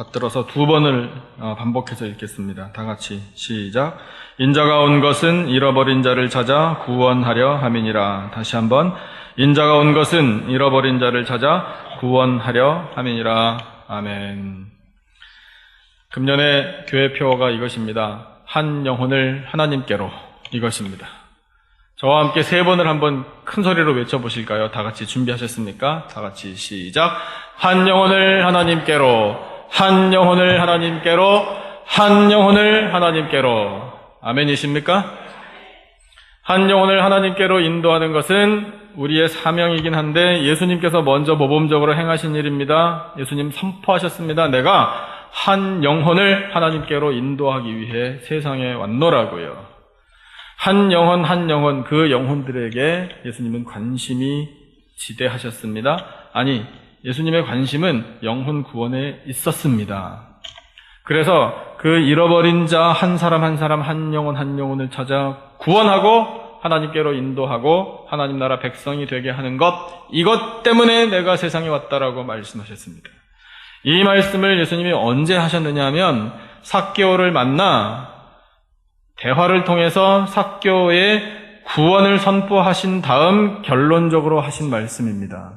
받들어서 두 번을 반복해서 읽겠습니다. 다 같이 시작. 인자가 온 것은 잃어버린 자를 찾아 구원하려 함이니라. 다시 한번. 인자가 온 것은 잃어버린 자를 찾아 구원하려 함이니라. 아멘. 금년의 교회 표어가 이것입니다. 한 영혼을 하나님께로. 이것입니다. 저와 함께 세 번을 한번 큰 소리로 외쳐보실까요? 다 같이 준비하셨습니까? 다 같이 시작. 한 영혼을 하나님께로, 한 영혼을 하나님께로, 한 영혼을 하나님께로. 아멘이십니까? 한 영혼을 하나님께로 인도하는 것은 우리의 사명이긴 한데 예수님께서 먼저 모범적으로 행하신 일입니다. 예수님 선포하셨습니다. 내가 한 영혼을 하나님께로 인도하기 위해 세상에 왔노라고요. 한 영혼 그 영혼들에게 예수님은 관심이 지대하셨습니다. 아니, 예수님의 관심은 영혼 구원에 있었습니다. 그래서 그 잃어버린 자 한 사람 한 영혼을 찾아 구원하고 하나님께로 인도하고 하나님 나라 백성이 되게 하는 것, 이것 때문에 내가 세상에 왔다라고 말씀하셨습니다. 이 말씀을 예수님이 언제 하셨느냐 하면 삭개오를 만나 대화를 통해서 삭개오의 구원을 선포하신 다음 결론적으로 하신 말씀입니다.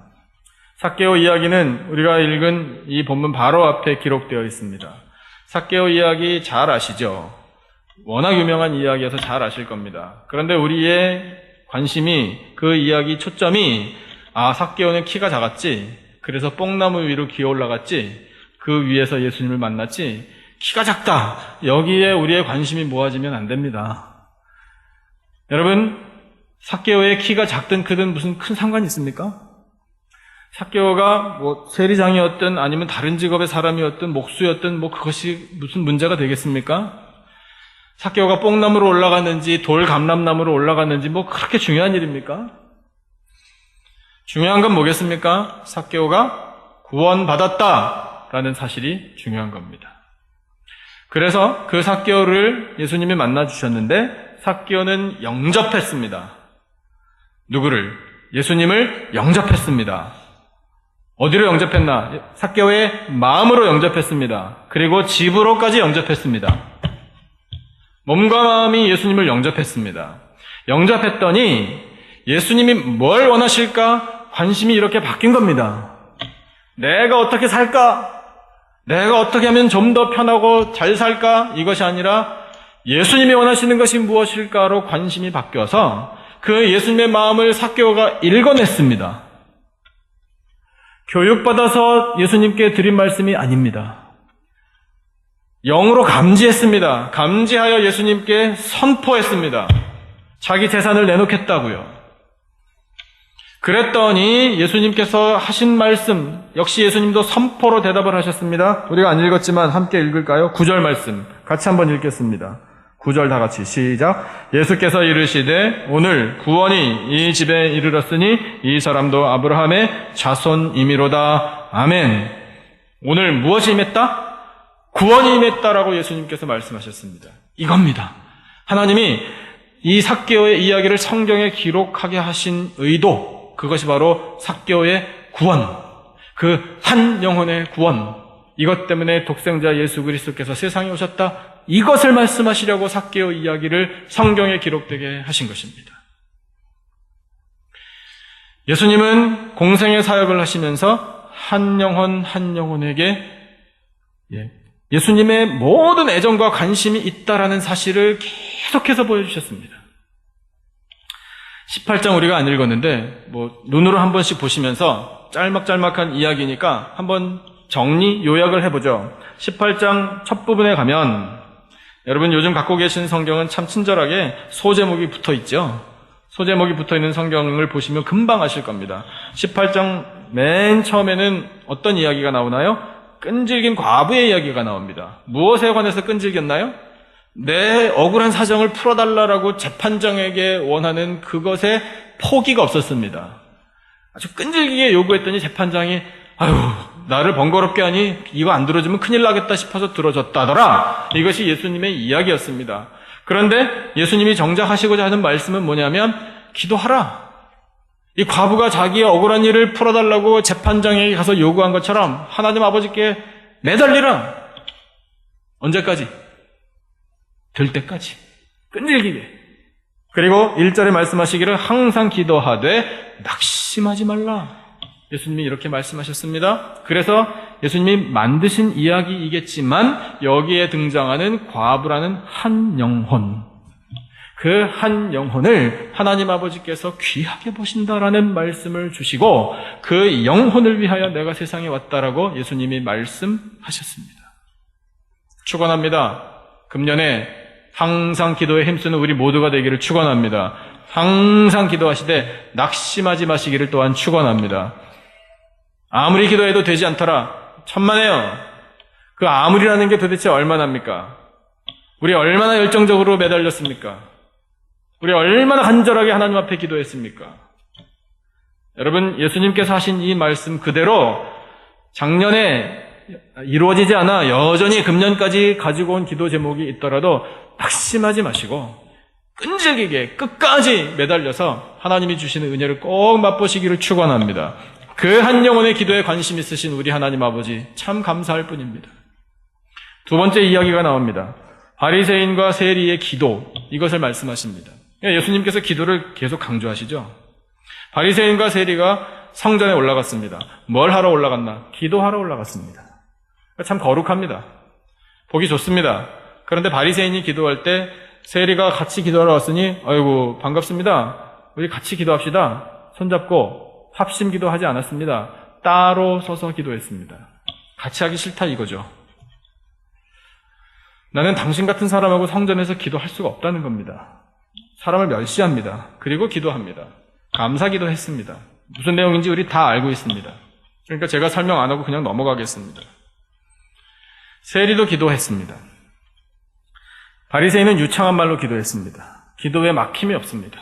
삭개오 이야기는 우리가 읽은 이 본문 바로 앞에 기록되어 있습니다. 삭개오 이야기 잘 아시죠? 워낙 유명한 이야기여서 잘 아실 겁니다. 그런데 우리의 관심이, 그 이야기 초점이 삭개오는 키가 작았지, 그래서 뽕나무 위로 기어 올라갔지, 그 위에서 예수님을 만났지, 키가 작다, 여기에 우리의 관심이 모아지면 안 됩니다. 여러분, 삭개오의 키가 작든 크든 무슨 큰 상관이 있습니까? 삭개오가 세리장이었든 아니면 다른 직업의 사람이었든 목수였든 그것이 무슨 문제가 되겠습니까? 삭개오가 뽕나무로 올라갔는지 돌감람나무로 올라갔는지 그렇게 중요한 일입니까? 중요한 건 뭐겠습니까? 삭개오가 구원받았다라는 사실이 중요한 겁니다. 그래서 그 삭개오를 예수님이 만나주셨는데 삭개오는 영접했습니다. 누구를? 예수님을 영접했습니다. 어디로 영접했나? 삭개오의 마음으로 영접했습니다. 그리고 집으로까지 영접했습니다. 몸과 마음이 예수님을 영접했습니다. 영접했더니 예수님이 뭘 원하실까? 관심이 이렇게 바뀐 겁니다. 내가 어떻게 살까? 내가 어떻게 하면 좀 더 편하고 잘 살까? 이것이 아니라 예수님이 원하시는 것이 무엇일까로 관심이 바뀌어서 그 예수님의 마음을 삭개오가 읽어냈습니다. 교육받아서 예수님께 드린 말씀이 아닙니다. 영으로 감지했습니다. 감지하여 예수님께 선포했습니다. 자기 재산을 내놓겠다고요. 그랬더니 예수님께서 하신 말씀, 역시 예수님도 선포로 대답을 하셨습니다. 우리가 안 읽었지만 함께 읽을까요? 9절 말씀 같이 한번 읽겠습니다. 9절 다 같이 시작. 예수께서 이르시되 오늘 구원이 이 집에 이르렀으니 이 사람도 아브라함의 자손이미로다. 아멘. 오늘 무엇이 임했다? 구원이 임했다라고 예수님께서 말씀하셨습니다. 이겁니다. 하나님이 이 삭개오의 이야기를 성경에 기록하게 하신 의도, 그것이 바로 삭개오의 구원, 그 한 영혼의 구원, 이것 때문에 독생자 예수 그리스도께서 세상에 오셨다, 이것을 말씀하시려고 삭개오 이야기를 성경에 기록되게 하신 것입니다. 예수님은 공생의 사역을 하시면서 한 영혼에게 예수님의 모든 애정과 관심이 있다라는 사실을 계속해서 보여주셨습니다. 18장 우리가 안 읽었는데 눈으로 한 번씩 보시면서 짤막짤막한 이야기니까 한번 정리, 요약을 해보죠. 18장 첫 부분에 가면 여러분 요즘 갖고 계신 성경은 참 친절하게 소제목이 붙어 있죠. 소제목이 붙어 있는 성경을 보시면 금방 아실 겁니다. 18장 맨 처음에는 어떤 이야기가 나오나요? 끈질긴 과부의 이야기가 나옵니다. 무엇에 관해서 끈질겼나요? 내 억울한 사정을 풀어달라고 재판장에게 원하는 그것에 포기가 없었습니다. 아주 끈질기게 요구했더니 재판장이 나를 번거롭게 하니 이거 안 들어주면 큰일 나겠다 싶어서 들어줬다더라. 이것이 예수님의 이야기였습니다. 그런데 예수님이 정작 하시고자 하는 말씀은 뭐냐면 기도하라. 이 과부가 자기의 억울한 일을 풀어달라고 재판장에게 가서 요구한 것처럼 하나님 아버지께 매달리라. 언제까지? 될 때까지. 끈질기게. 그리고 1절에 말씀하시기를 항상 기도하되 낙심하지 말라. 예수님이 이렇게 말씀하셨습니다. 그래서 예수님이 만드신 이야기이겠지만 여기에 등장하는 과부라는 한 영혼, 그 한 영혼을 하나님 아버지께서 귀하게 보신다라는 말씀을 주시고 그 영혼을 위하여 내가 세상에 왔다라고 예수님이 말씀하셨습니다. 축원합니다. 금년에 항상 기도에 힘쓰는 우리 모두가 되기를 축원합니다. 항상 기도하시되 낙심하지 마시기를 또한 축원합니다. 아무리 기도해도 되지 않더라. 천만에요. 그 아무리라는 게 도대체 얼마나입니까? 우리 얼마나 열정적으로 매달렸습니까? 우리 얼마나 간절하게 하나님 앞에 기도했습니까? 여러분, 예수님께서 하신 이 말씀 그대로 작년에 이루어지지 않아 여전히 금년까지 가지고 온 기도 제목이 있더라도 낙심하지 마시고 끈질기게 끝까지 매달려서 하나님이 주시는 은혜를 꼭 맛보시기를 축원합니다. 그 한 영혼의 기도에 관심 있으신 우리 하나님 아버지 참 감사할 뿐입니다. 두 번째 이야기가 나옵니다. 바리새인과 세리의 기도, 이것을 말씀하십니다. 예수님께서 기도를 계속 강조하시죠. 바리새인과 세리가 성전에 올라갔습니다. 뭘 하러 올라갔나? 기도하러 올라갔습니다. 참 거룩합니다. 보기 좋습니다. 그런데 바리새인이 기도할 때 세리가 같이 기도하러 왔으니 아이고 반갑습니다. 우리 같이 기도합시다. 손잡고 합심 기도하지 않았습니다. 따로 서서 기도했습니다. 같이 하기 싫다 이거죠. 나는 당신 같은 사람하고 성전에서 기도할 수가 없다는 겁니다. 사람을 멸시합니다. 그리고 기도합니다. 감사기도 했습니다. 무슨 내용인지 우리 다 알고 있습니다. 그러니까 제가 설명 안 하고 그냥 넘어가겠습니다. 세리도 기도했습니다. 바리새인은 유창한 말로 기도했습니다. 기도에 막힘이 없습니다.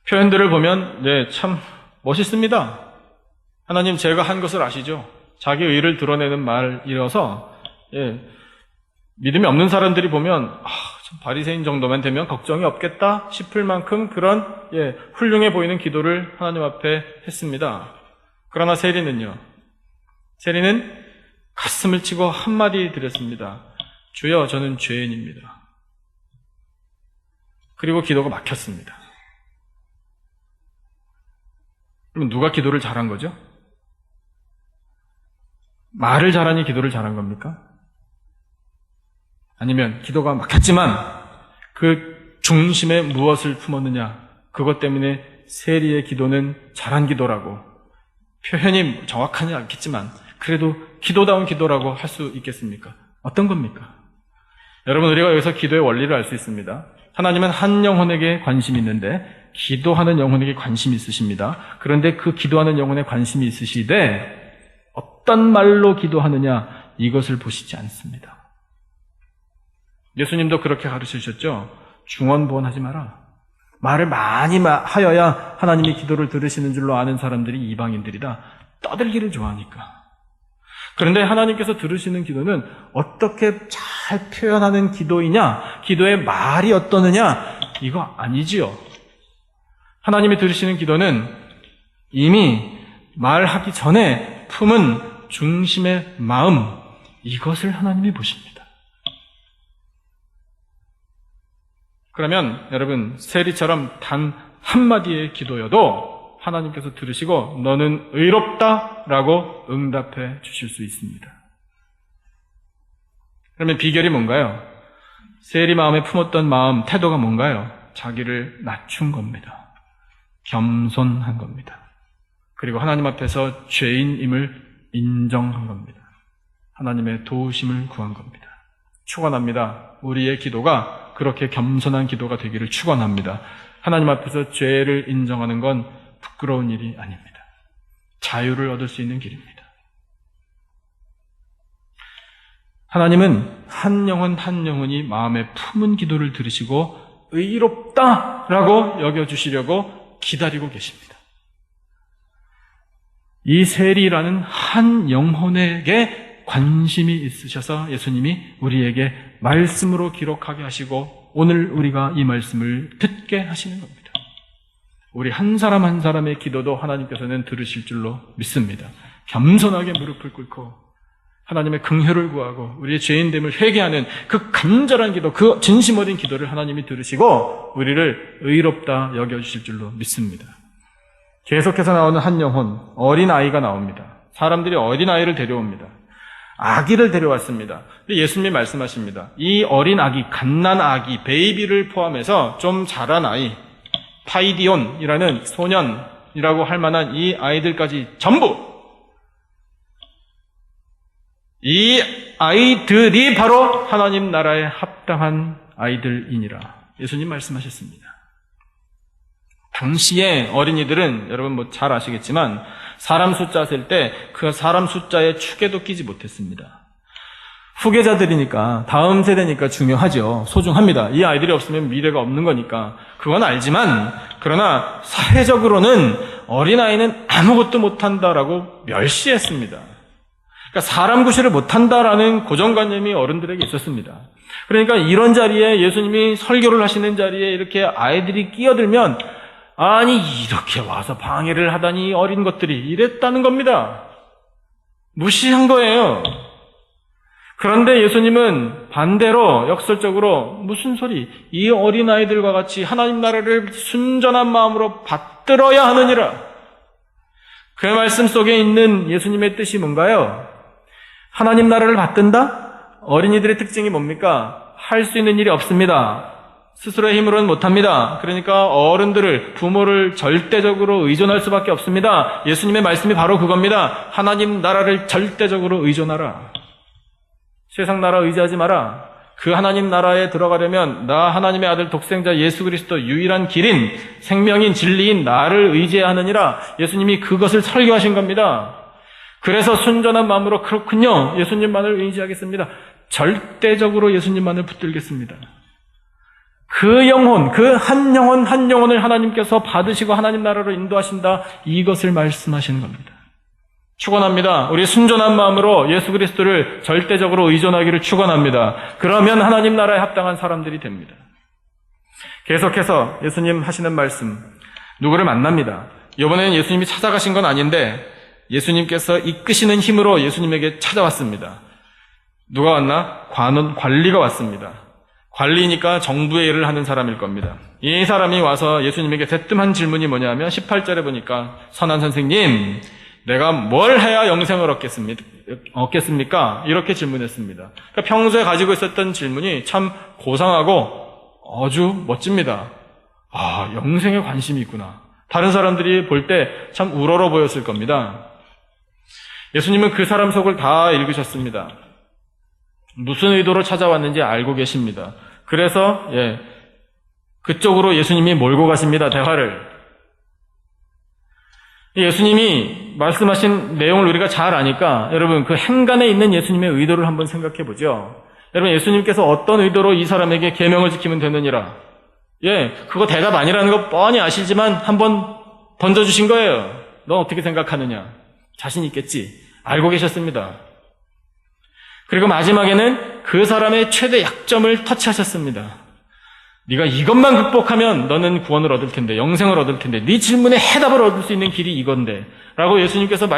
표현들을 보면 참 멋있습니다. 하나님 제가 한 것을 아시죠? 자기 의를 드러내는 말이라서 믿음이 없는 사람들이 보면 바리새인 정도만 되면 걱정이 없겠다 싶을 만큼 그런 훌륭해 보이는 기도를 하나님 앞에 했습니다. 그러나 세리는요. 세리는 가슴을 치고 한마디 드렸습니다. 주여 저는 죄인입니다. 그리고 기도가 막혔습니다. 그럼 누가 기도를 잘한 거죠? 말을 잘하니 기도를 잘한 겁니까? 아니면 기도가 막혔지만 그 중심에 무엇을 품었느냐, 그것 때문에 세리의 기도는 잘한 기도라고, 표현이 정확하지 않겠지만 그래도 기도다운 기도라고 할 수 있겠습니까? 어떤 겁니까? 여러분, 우리가 여기서 기도의 원리를 알 수 있습니다. 하나님은 한 영혼에게 관심이 있는데 기도하는 영혼에게 관심이 있으십니다. 그런데 그 기도하는 영혼에 관심이 있으시되 어떤 말로 기도하느냐, 이것을 보시지 않습니다. 예수님도 그렇게 가르치셨죠. 중언부언하지 마라. 말을 많이 하여야 하나님이 기도를 들으시는 줄로 아는 사람들이 이방인들이다. 떠들기를 좋아하니까. 그런데 하나님께서 들으시는 기도는 어떻게 잘 표현하는 기도이냐, 기도의 말이 어떠느냐, 이거 아니지요. 하나님이 들으시는 기도는 이미 말하기 전에 품은 중심의 마음, 이것을 하나님이 보십니다. 그러면 여러분, 세리처럼 단 한마디의 기도여도 하나님께서 들으시고 너는 의롭다라고 응답해 주실 수 있습니다. 그러면 비결이 뭔가요? 세리 마음에 품었던 마음, 태도가 뭔가요? 자기를 낮춘 겁니다. 겸손한 겁니다. 그리고 하나님 앞에서 죄인임을 인정한 겁니다. 하나님의 도우심을 구한 겁니다. 축원합니다. 우리의 기도가 그렇게 겸손한 기도가 되기를 축원합니다. 하나님 앞에서 죄를 인정하는 건 부끄러운 일이 아닙니다. 자유를 얻을 수 있는 길입니다. 하나님은 한 영혼 한 영혼이 마음에 품은 기도를 들으시고 의롭다라고 여겨주시려고 기다리고 계십니다. 이 세리라는 한 영혼에게 관심이 있으셔서 예수님이 우리에게 말씀으로 기록하게 하시고 오늘 우리가 이 말씀을 듣게 하시는 겁니다. 우리 한 사람 한 사람의 기도도 하나님께서는 들으실 줄로 믿습니다. 겸손하게 무릎을 꿇고 하나님의 긍휼을 구하고 우리의 죄인됨을 회개하는 그 간절한 기도, 그 진심 어린 기도를 하나님이 들으시고 우리를 의롭다 여겨주실 줄로 믿습니다. 계속해서 나오는 한 영혼, 어린아이가 나옵니다. 사람들이 어린아이를 데려옵니다. 아기를 데려왔습니다. 예수님이 말씀하십니다. 이 어린 아기, 갓난아기, 베이비를 포함해서 좀 자란 아이, 파이디온이라는 소년이라고 할 만한 이 아이들까지 전부, 이 아이들이 바로 하나님 나라에 합당한 아이들이니라 예수님 말씀하셨습니다. 당시에 어린이들은 여러분 잘 아시겠지만 사람 숫자 셀 때 그 사람 숫자에 축에도 끼지 못했습니다. 후계자들이니까, 다음 세대니까 중요하죠. 소중합니다. 이 아이들이 없으면 미래가 없는 거니까 그건 알지만, 그러나 사회적으로는 어린아이는 아무것도 못한다라고 멸시했습니다. 그러니까 사람 구실을 못한다라는 고정관념이 어른들에게 있었습니다. 그러니까 이런 자리에, 예수님이 설교를 하시는 자리에 이렇게 아이들이 끼어들면, 아니 이렇게 와서 방해를 하다니 어린 것들이, 이랬다는 겁니다. 무시한 거예요. 그런데 예수님은 반대로 역설적으로, 무슨 소리, 이 어린아이들과 같이 하나님 나라를 순전한 마음으로 받들어야 하느니라. 그 말씀 속에 있는 예수님의 뜻이 뭔가요? 하나님 나라를 받든다? 어린이들의 특징이 뭡니까? 할 수 있는 일이 없습니다. 스스로의 힘으로는 못합니다. 그러니까 어른들을, 부모를 절대적으로 의존할 수밖에 없습니다. 예수님의 말씀이 바로 그겁니다. 하나님 나라를 절대적으로 의존하라. 세상 나라 의지하지 마라. 그 하나님 나라에 들어가려면 나 하나님의 아들 독생자 예수 그리스도 유일한 길인, 생명인, 진리인 나를 의지해야 하느니라. 예수님이 그것을 설교하신 겁니다. 그래서 순전한 마음으로, 그렇군요, 예수님만을 의지하겠습니다, 절대적으로 예수님만을 붙들겠습니다. 그 영혼, 그 한 영혼 한 영혼을 하나님께서 받으시고 하나님 나라로 인도하신다, 이것을 말씀하시는 겁니다. 축원합니다. 우리 순전한 마음으로 예수 그리스도를 절대적으로 의존하기를 축원합니다. 그러면 하나님 나라에 합당한 사람들이 됩니다. 계속해서 예수님 하시는 말씀, 누구를 만납니다. 이번에는 예수님이 찾아가신 건 아닌데 예수님께서 이끄시는 힘으로 예수님에게 찾아왔습니다. 누가 왔나? 관리가 왔습니다. 관리니까 정부의 일을 하는 사람일 겁니다. 이 사람이 와서 예수님에게 대뜸한 질문이 뭐냐면 18절에 보니까, 선한 선생님, 내가 뭘 해야 영생을 얻겠습니까? 이렇게 질문했습니다. 그러니까 평소에 가지고 있었던 질문이 참 고상하고 아주 멋집니다. 아, 영생에 관심이 있구나. 다른 사람들이 볼 때 참 우러러 보였을 겁니다. 예수님은 그 사람 속을 다 읽으셨습니다. 무슨 의도로 찾아왔는지 알고 계십니다. 그래서 그쪽으로 예수님이 몰고 가십니다. 대화를. 예수님이 말씀하신 내용을 우리가 잘 아니까 여러분 그 행간에 있는 예수님의 의도를 한번 생각해 보죠. 여러분, 예수님께서 어떤 의도로 이 사람에게 계명을 지키면 되느니라, 그거 대답 아니라는 거 뻔히 아시지만 한번 던져주신 거예요. 넌 어떻게 생각하느냐? 자신 있겠지? 알고 계셨습니다. 그리고 마지막에는 그 사람의 최대 약점을 터치하셨습니다. 네가 이것만 극복하면 너는 구원을 얻을 텐데, 영생을 얻을 텐데, 네 질문에 해답을 얻을 수 있는 길이 이건데 라고 예수님께서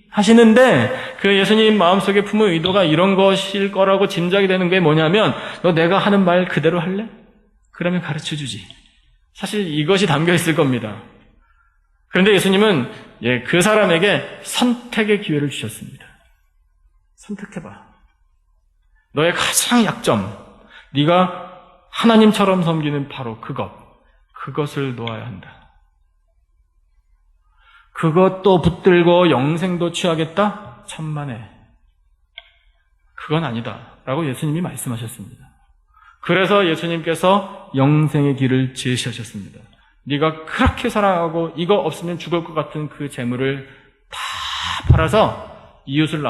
하시는데, 그 예수님 마음속에 품은 의도가 이런 것일 거라고 짐작이 되는 게 뭐냐면, 너 내가 하는 말 그대로 할래? 그러면 가르쳐주지. 사실 이것이 담겨 있을 겁니다. 그런데 예수님은 그 사람에게 선택의 기회를 주셨습니다. 선택해봐. 너의 가장 약점, 네가 하나님처럼 섬기는 바로 그것을 놓아야 한다. 그것도 붙들고 영생도 취하겠다? 천만에. 그건 아니다 라고 예수님이 말씀하셨습니다. 그래서 예수님께서 영생의 길을 제시하셨습니다. 네가 그렇게 사랑하고 이거 없으면 죽을 것 같은 그 재물을 다 팔아서 이웃에게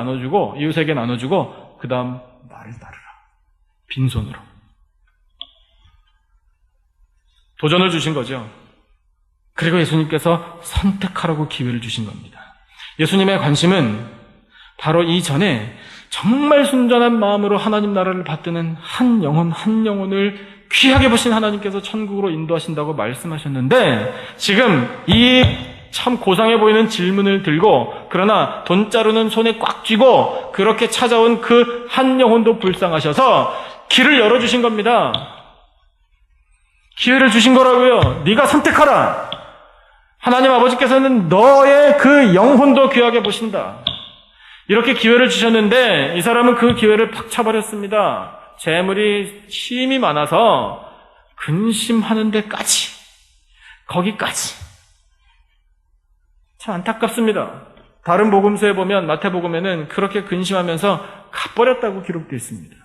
나눠주고 그 다음 나를 따르라. 빈손으로. 도전을 주신 거죠. 그리고 예수님께서 선택하라고 기회를 주신 겁니다. 예수님의 관심은 바로 이전에 정말 순전한 마음으로 하나님 나라를 받드는 한 영혼을 귀하게 보신 하나님께서 천국으로 인도하신다고 말씀하셨는데, 지금 이 참 고상해 보이는 질문을 들고 그러나 돈자루는 손에 꽉 쥐고 그렇게 찾아온 그 한 영혼도 불쌍하셔서 길을 열어주신 겁니다. 기회를 주신 거라고요. 네가 선택하라. 하나님 아버지께서는 너의 그 영혼도 귀하게 보신다. 이렇게 기회를 주셨는데 이 사람은 그 기회를 팍 차버렸습니다. 재물이 힘이 많아서 근심하는 데까지, 거기까지. 참 안타깝습니다. 다른 복음서에 보면 마태복음에는 그렇게 근심하면서 가버렸다고 기록되어 있습니다.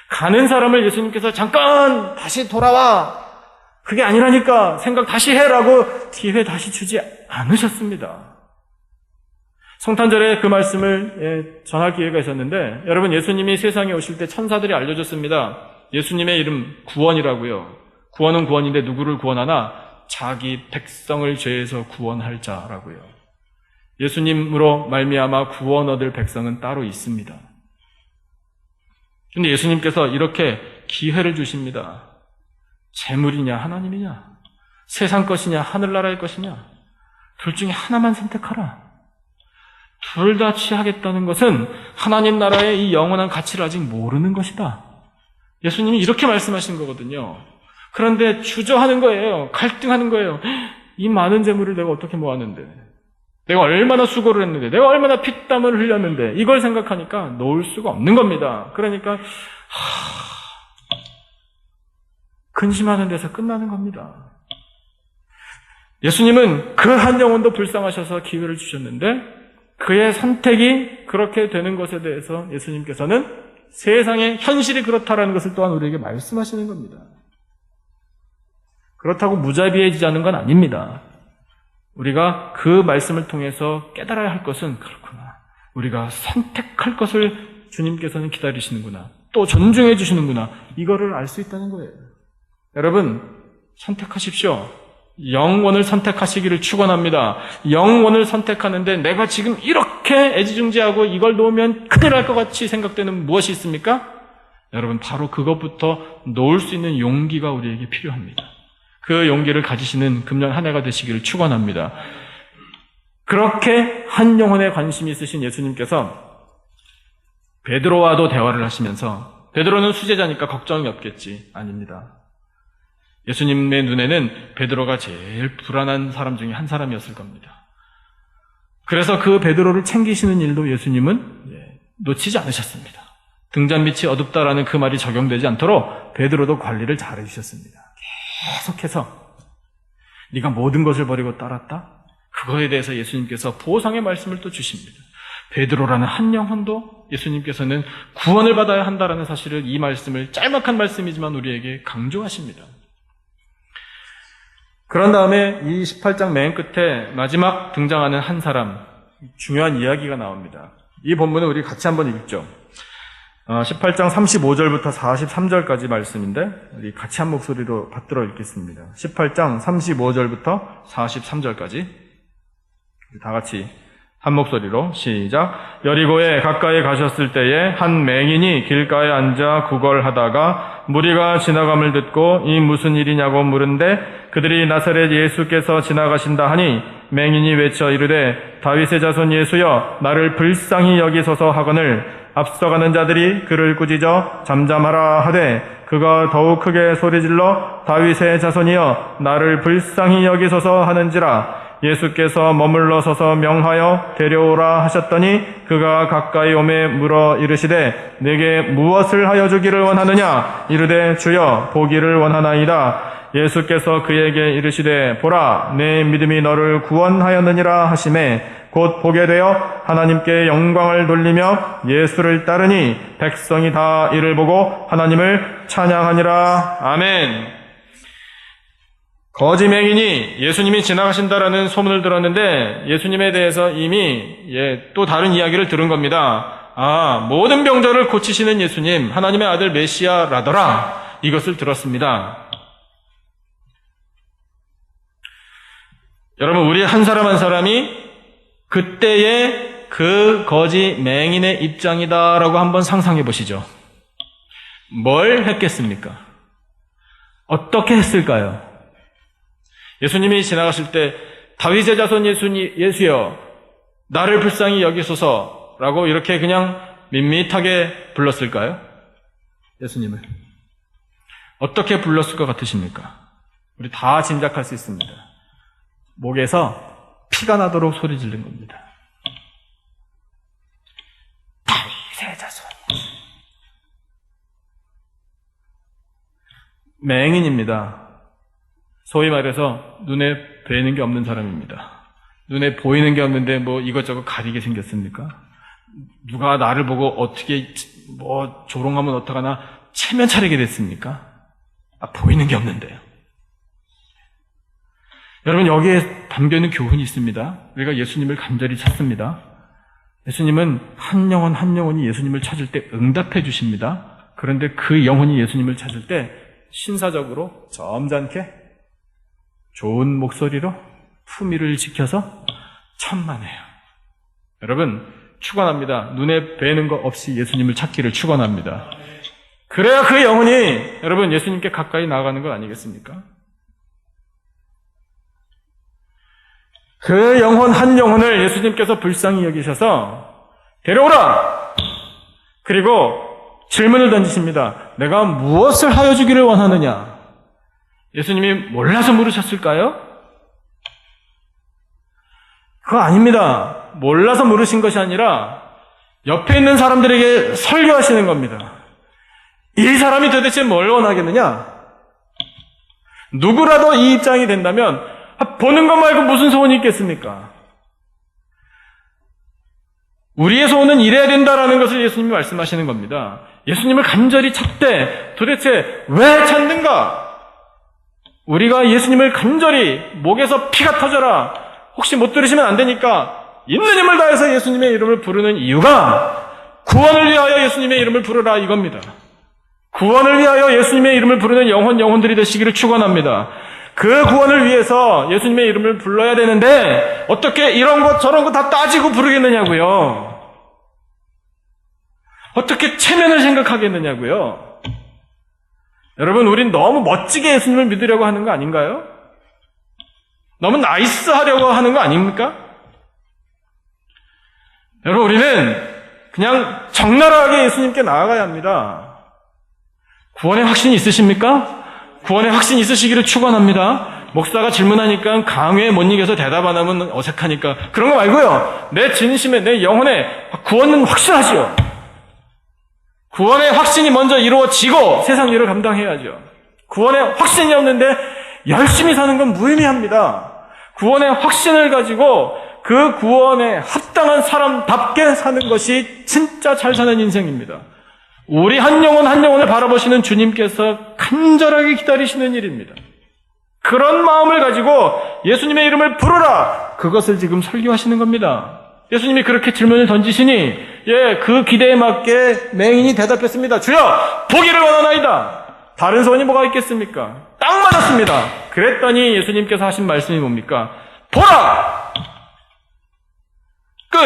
가는 사람을 예수님께서 잠깐 다시 돌아와. 그게 아니라니까 생각 다시 해라고 기회 다시 주지 않으셨습니다. 성탄절에 그 말씀을 전할 기회가 있었는데 여러분 예수님이 세상에 오실 때 천사들이 알려줬습니다. 예수님의 이름 구원이라고요. 구원은 구원인데 누구를 구원하나? 자기 백성을 죄에서 구원할 자라고요. 예수님으로 말미암아 구원 얻을 백성은 따로 있습니다. 그런데 예수님께서 이렇게 기회를 주십니다. 재물이냐 하나님이냐? 세상 것이냐 하늘나라의 것이냐? 둘 중에 하나만 선택하라. 둘 다 취하겠다는 것은 하나님 나라의 이 영원한 가치를 아직 모르는 것이다. 예수님이 이렇게 말씀하신 거거든요. 그런데 주저하는 거예요. 갈등하는 거예요. 이 많은 재물을 내가 어떻게 모았는데, 내가 얼마나 수고를 했는데, 내가 얼마나 피땀을 흘렸는데 이걸 생각하니까 놓을 수가 없는 겁니다. 그러니까 근심하는 데서 끝나는 겁니다. 예수님은 그 한 영혼도 불쌍하셔서 기회를 주셨는데 그의 선택이 그렇게 되는 것에 대해서 예수님께서는 세상의 현실이 그렇다라는 것을 또한 우리에게 말씀하시는 겁니다. 그렇다고 무자비해지자는 건 아닙니다. 우리가 그 말씀을 통해서 깨달아야 할 것은 그렇구나. 우리가 선택할 것을 주님께서는 기다리시는구나. 또 존중해 주시는구나. 이거를 알 수 있다는 거예요. 여러분, 선택하십시오. 영원을 선택하시기를 축원합니다. 영원을 선택하는데 내가 지금 이렇게 애지중지하고 이걸 놓으면 큰일 날 것 같이 생각되는 무엇이 있습니까? 여러분, 바로 그것부터 놓을 수 있는 용기가 우리에게 필요합니다. 그 용기를 가지시는 금년 한 해가 되시기를 축원합니다. 그렇게 한 영혼에 관심이 있으신 예수님께서 베드로와도 대화를 하시면서, 베드로는 수제자니까 걱정이 없겠지. 아닙니다. 예수님의 눈에는 베드로가 제일 불안한 사람 중에 한 사람이었을 겁니다. 그래서 그 베드로를 챙기시는 일도 예수님은 놓치지 않으셨습니다. 등잔 밑이 어둡다라는 그 말이 적용되지 않도록 베드로도 관리를 잘 해주셨습니다. 계속해서 네가 모든 것을 버리고 따랐다? 그거에 대해서 예수님께서 보상의 말씀을 또 주십니다. 베드로라는 한 영혼도 예수님께서는 구원을 받아야 한다라는 사실을, 이 말씀을, 짤막한 말씀이지만 우리에게 강조하십니다. 그런 다음에 이 18장 맨 끝에 마지막 등장하는 한 사람, 중요한 이야기가 나옵니다. 이 본문을 우리 같이 한번 읽죠. 18장 35절부터 43절까지 말씀인데 우리 같이 한 목소리로 받들어 읽겠습니다. 18장 35절부터 43절까지 다 같이 한 목소리로 시작. 여리고에 가까이 가셨을 때에 한 맹인이 길가에 앉아 구걸하다가 무리가 지나감을 듣고 이 무슨 일이냐고 물은데 그들이 나사렛 예수께서 지나가신다 하니 맹인이 외쳐 이르되 다윗의 자손 예수여 나를 불쌍히 여기소서 하거늘 앞서가는 자들이 그를 꾸짖어 잠잠하라 하되 그가 더욱 크게 소리질러 다윗의 자손이여 나를 불쌍히 여기소서 하는지라 예수께서 머물러 서서 명하여 데려오라 하셨더니 그가 가까이 오매 물어 이르시되 내게 무엇을 하여 주기를 원하느냐 이르되 주여 보기를 원하나이다. 예수께서 그에게 이르시되 보라 내 믿음이 너를 구원하였느니라 하시매 곧 보게 되어 하나님께 영광을 돌리며 예수를 따르니 백성이 다 이를 보고 하나님을 찬양하니라. 아멘. 거지 맹인이 예수님이 지나가신다라는 소문을 들었는데 예수님에 대해서 이미 또 다른 이야기를 들은 겁니다. 모든 병자를 고치시는 예수님, 하나님의 아들 메시아라더라. 이것을 들었습니다. 여러분, 우리 한 사람 한 사람이 그때의 그 거지 맹인의 입장이다라고 한번 상상해 보시죠. 뭘 했겠습니까? 어떻게 했을까요? 예수님이 지나가실 때 다윗의 자손 예수여 나를 불쌍히 여기소서라고 이렇게 그냥 밋밋하게 불렀을까요? 예수님을. 어떻게 불렀을 것 같으십니까? 우리 다 짐작할 수 있습니다. 목에서 피가 나도록 소리 지른 겁니다. 다윗의 자손. 맹인입니다. 소위 말해서 눈에 뵈는 게 없는 사람입니다. 눈에 보이는 게 없는데 뭐 이것저것 가리게 생겼습니까? 누가 나를 보고 어떻게 뭐 조롱하면 어떡하나 체면 차리게 됐습니까? 보이는 게 없는데요. 여러분 여기에 담겨있는 교훈이 있습니다. 우리가 예수님을 간절히 찾습니다. 예수님은 한 영혼 한 영혼이 예수님을 찾을 때 응답해 주십니다. 그런데 그 영혼이 예수님을 찾을 때 신사적으로 점잖게 좋은 목소리로 품위를 지켜서 천만에요. 여러분 축원합니다. 눈에 뵈는 거 없이 예수님을 찾기를 축원합니다. 그래야 그 영혼이 여러분 예수님께 가까이 나아가는 것 아니겠습니까? 그 영혼 한 영혼을 예수님께서 불쌍히 여기셔서 데려오라! 그리고 질문을 던지십니다. 내가 무엇을 하여 주기를 원하느냐? 예수님이 몰라서 물으셨을까요? 그거 아닙니다. 몰라서 물으신 것이 아니라 옆에 있는 사람들에게 설교하시는 겁니다. 이 사람이 도대체 뭘 원하겠느냐? 누구라도 이 입장이 된다면 보는 것 말고 무슨 소원이 있겠습니까? 우리의 소원은 이래야 된다라는 것을 예수님이 말씀하시는 겁니다. 예수님을 간절히 찾되 도대체 왜 찾는가? 우리가 예수님을 간절히 목에서 피가 터져라 혹시 못 들으시면 안 되니까 있는 힘을 다해서 예수님의 이름을 부르는 이유가 구원을 위하여 예수님의 이름을 부르라 이겁니다. 구원을 위하여 예수님의 이름을 부르는 영혼들이 되시기를 축원합니다. 그 구원을 위해서 예수님의 이름을 불러야 되는데 어떻게 이런 것 저런 거 다 따지고 부르겠느냐고요. 어떻게 체면을 생각하겠느냐고요. 여러분 우린 너무 멋지게 예수님을 믿으려고 하는 거 아닌가요? 너무 나이스하려고 하는 거 아닙니까? 여러분 우리는 그냥 적나라하게 예수님께 나아가야 합니다. 구원의 확신이 있으십니까? 구원의 확신 있으시기를 축원합니다. 목사가 질문하니까 강요에 못 이겨서 대답 안 하면 어색하니까 그런 거 말고요. 내 진심에 내 영혼에 구원은 확신하시오. 구원의 확신이 먼저 이루어지고 세상 일을 감당해야죠. 구원의 확신이 없는데 열심히 사는 건 무의미합니다. 구원의 확신을 가지고 그 구원에 합당한 사람답게 사는 것이 진짜 잘 사는 인생입니다. 우리 한 영혼 한 영혼을 바라보시는 주님께서 간절하게 기다리시는 일입니다. 그런 마음을 가지고 예수님의 이름을 부르라! 그것을 지금 설교하시는 겁니다. 예수님이 그렇게 질문을 던지시니 그 기대에 맞게 맹인이 대답했습니다. 주여! 보기를 원하나이다! 다른 소원이 뭐가 있겠습니까? 딱 맞았습니다. 그랬더니 예수님께서 하신 말씀이 뭡니까? 보라! 끝!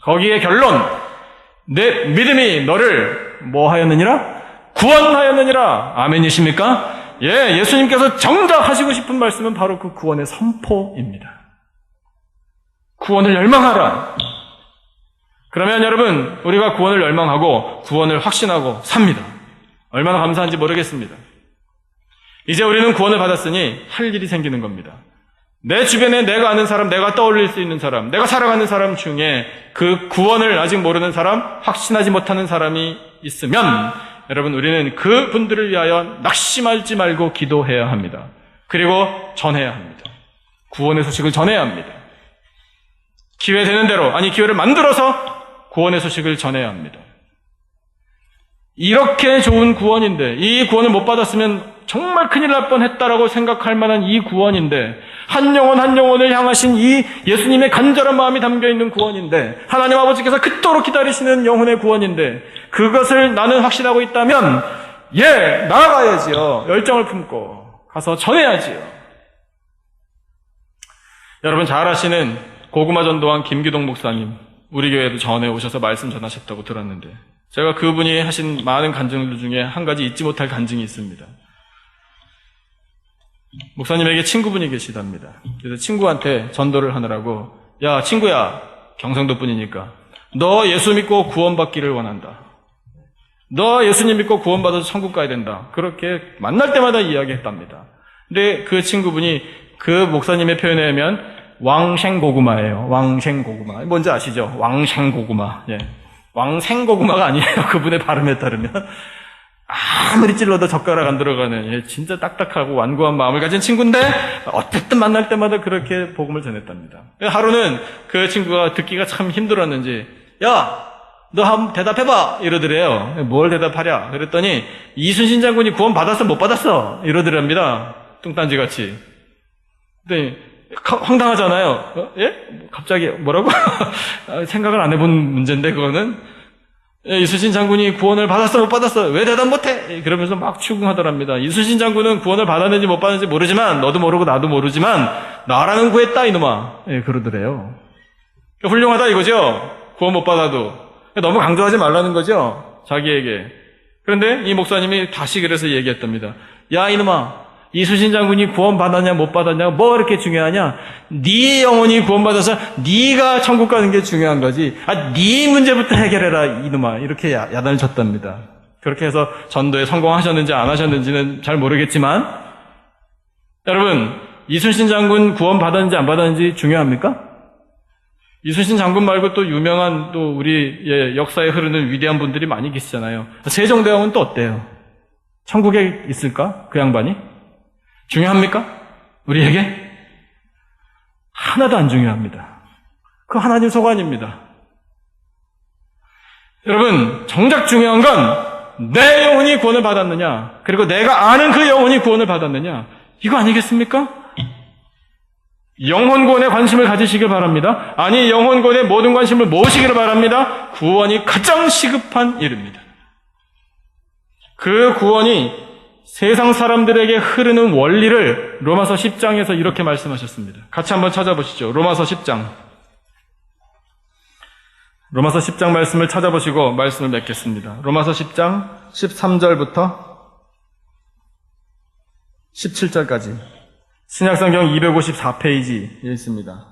거기에 결론! 내 믿음이 너를 뭐 하였느니라? 구원하였느니라. 아멘이십니까? 예수님께서 정작 하시고 싶은 말씀은 바로 그 구원의 선포입니다. 구원을 열망하라. 그러면 여러분 우리가 구원을 열망하고 구원을 확신하고 삽니다. 얼마나 감사한지 모르겠습니다. 이제 우리는 구원을 받았으니 할 일이 생기는 겁니다. 내 주변에 내가 아는 사람, 내가 떠올릴 수 있는 사람, 내가 살아가는 사람 중에 그 구원을 아직 모르는 사람, 확신하지 못하는 사람이 있으면 여러분 우리는 그 분들을 위하여 낙심하지 말고 기도해야 합니다. 그리고 전해야 합니다. 구원의 소식을 전해야 합니다. 기회 되는 대로, 아니 기회를 만들어서 구원의 소식을 전해야 합니다. 이렇게 좋은 구원인데 이 구원을 못 받았으면 정말 큰일 날 뻔했다라고 생각할 만한 이 구원인데 한 영혼 한 영혼을 향하신 이 예수님의 간절한 마음이 담겨있는 구원인데 하나님 아버지께서 그토록 기다리시는 영혼의 구원인데 그것을 나는 확신하고 있다면 나아가야지요. 열정을 품고 가서 전해야지요. 여러분 잘 아시는 고구마 전도왕 김기동 목사님 우리 교회에도 전에 오셔서 말씀 전하셨다고 들었는데 제가 그분이 하신 많은 간증들 중에 한 가지 잊지 못할 간증이 있습니다. 목사님에게 친구분이 계시답니다. 그래서 친구한테 전도를 하느라고, 야, 친구야, 경상도 분이니까, 너 예수 믿고 구원받기를 원한다. 너 예수님 믿고 구원받아서 천국 가야 된다. 그렇게 만날 때마다 이야기했답니다. 근데 그 친구분이 그 목사님의 표현에 의하면 왕생고구마예요. 왕생고구마. 뭔지 아시죠? 왕생고구마. 예. 왕생고구마가 아니에요. 그분의 발음에 따르면. 아무리 찔러도 젓가락 안 들어가는, 예, 진짜 딱딱하고 완고한 마음을 가진 친구인데 어쨌든 만날 때마다 그렇게 복음을 전했답니다. 하루는 그 친구가 듣기가 참 힘들었는지, 야, 너 한번 대답해봐 이러더래요. 뭘 대답하랴 그랬더니 이순신 장군이 구원 받았어 못 받았어 이러더랍니다. 뚱딴지같이. 근데 황당하잖아요. 예? 갑자기 뭐라고? 생각을 안 해본 문제인데 그거는. 예, 이순신 장군이 구원을 받았어 못 받았어 왜 대답 못해? 그러면서 막 추궁하더랍니다. 이순신 장군은 구원을 받았는지 못 받았는지 모르지만, 너도 모르고 나도 모르지만 나라는 구했다 이놈아. 예, 그러더래요. 훌륭하다 이거죠. 구원 못 받아도. 너무 강조하지 말라는 거죠, 자기에게. 그런데 이 목사님이 다시 그래서 얘기했답니다. 야 이놈아, 이순신 장군이 구원 받았냐 못 받았냐 뭐 그렇게 중요하냐? 네 영혼이 구원받아서 네가 천국 가는 게 중요한 거지. 네 문제부터 해결해라 이놈아. 이렇게 야단을 쳤답니다. 그렇게 해서 전도에 성공하셨는지 안 하셨는지는 잘 모르겠지만, 여러분, 이순신 장군 구원 받았는지 안 받았는지 중요합니까? 이순신 장군 말고 또 유명한 또 우리의 역사에 흐르는 위대한 분들이 많이 계시잖아요. 세종대왕은 또 어때요? 천국에 있을까? 그 양반이? 중요합니까? 우리에게? 하나도 안 중요합니다. 그 하나님 소관입니다. 여러분, 정작 중요한 건 내 영혼이 구원을 받았느냐, 그리고 내가 아는 그 영혼이 구원을 받았느냐, 이거 아니겠습니까? 영혼 구원에 관심을 가지시길 바랍니다. 아니, 영혼 구원에 모든 관심을 모으시기를 바랍니다. 구원이 가장 시급한 일입니다. 그 구원이 세상 사람들에게 흐르는 원리를 로마서 10장에서 이렇게 말씀하셨습니다. 같이 한번 찾아보시죠. 로마서 10장. 로마서 10장 말씀을 찾아보시고 말씀을 맺겠습니다. 로마서 10장 13절부터 17절까지. 신약성경 254페이지에 있습니다.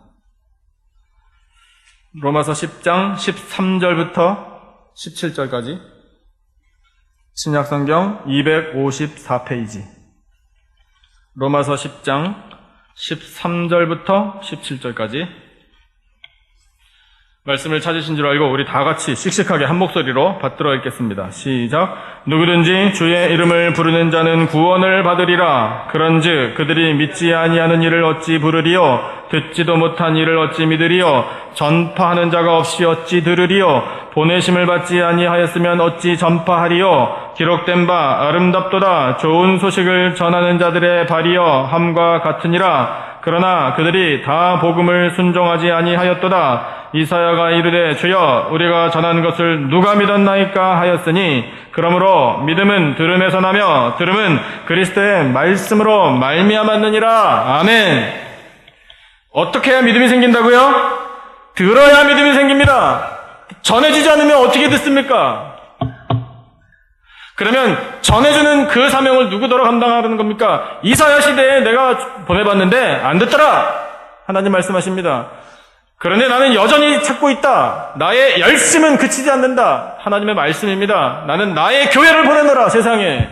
로마서 10장 13절부터 17절까지. 신약성경 254페이지. 로마서 10장 13절부터 17절까지. 말씀을 찾으신 줄 알고 우리 다 같이 씩씩하게 한 목소리로 받들어 읽겠습니다. 시작. 누구든지 주의 이름을 부르는 자는 구원을 받으리라. 그런즉 그들이 믿지 아니하는 일을 어찌 부르리요? 듣지도 못한 일을 어찌 믿으리요? 전파하는 자가 없이 어찌 들으리요? 보내심을 받지 아니하였으면 어찌 전파하리요? 기록된 바 아름답도다. 좋은 소식을 전하는 자들의 발이여 함과 같으니라. 그러나 그들이 다 복음을 순종하지 아니하였도다. 이사야가 이르되 주여 우리가 전한 것을 누가 믿었나이까 하였으니, 그러므로 믿음은 들음에서 나며 들음은 그리스도의 말씀으로 말미암았느니라. 아멘. 어떻게 해야 믿음이 생긴다고요? 들어야 믿음이 생깁니다. 전해지지 않으면 어떻게 듣습니까? 그러면 전해주는 그 사명을 누구더러 감당하는 겁니까? 이사야 시대에 내가 보내봤는데 안 듣더라. 하나님 말씀하십니다. 그런데 나는 여전히 찾고 있다. 나의 열심은 그치지 않는다. 하나님의 말씀입니다. 나는 나의 교회를 보내노라. 세상에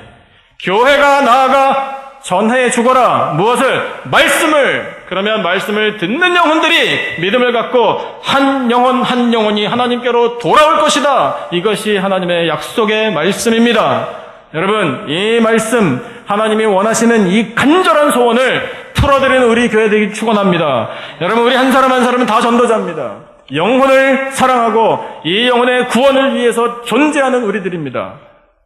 교회가 나아가 전해 주거라. 무엇을? 말씀을. 그러면 말씀을 듣는 영혼들이 믿음을 갖고 한 영혼 한 영혼이 하나님께로 돌아올 것이다. 이것이 하나님의 약속의 말씀입니다. 여러분, 이 말씀, 하나님이 원하시는 이 간절한 소원을 풀어드리는 우리 교회 되기 축원합니다. 여러분, 우리 한 사람 한 사람은 다 전도자입니다. 영혼을 사랑하고 이 영혼의 구원을 위해서 존재하는 우리들입니다.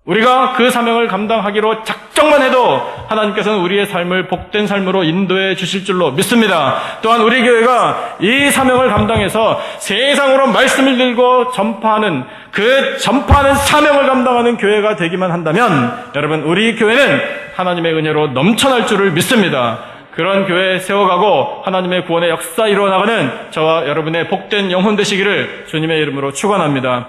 우리가 그 사명을 감당하기로 작정만 해도 하나님께서는 우리의 삶을 복된 삶으로 인도해 주실 줄로 믿습니다. 또한 우리 교회가 이 사명을 감당해서 세상으로 말씀을 들고 전파하는 그 전파하는 사명을 감당하는 교회가 되기만 한다면, 여러분, 우리 교회는 하나님의 은혜로 넘쳐날 줄을 믿습니다. 그런 교회 세워가고 하나님의 구원의 역사 이루어나가는 저와 여러분의 복된 영혼 되시기를 주님의 이름으로 축원합니다.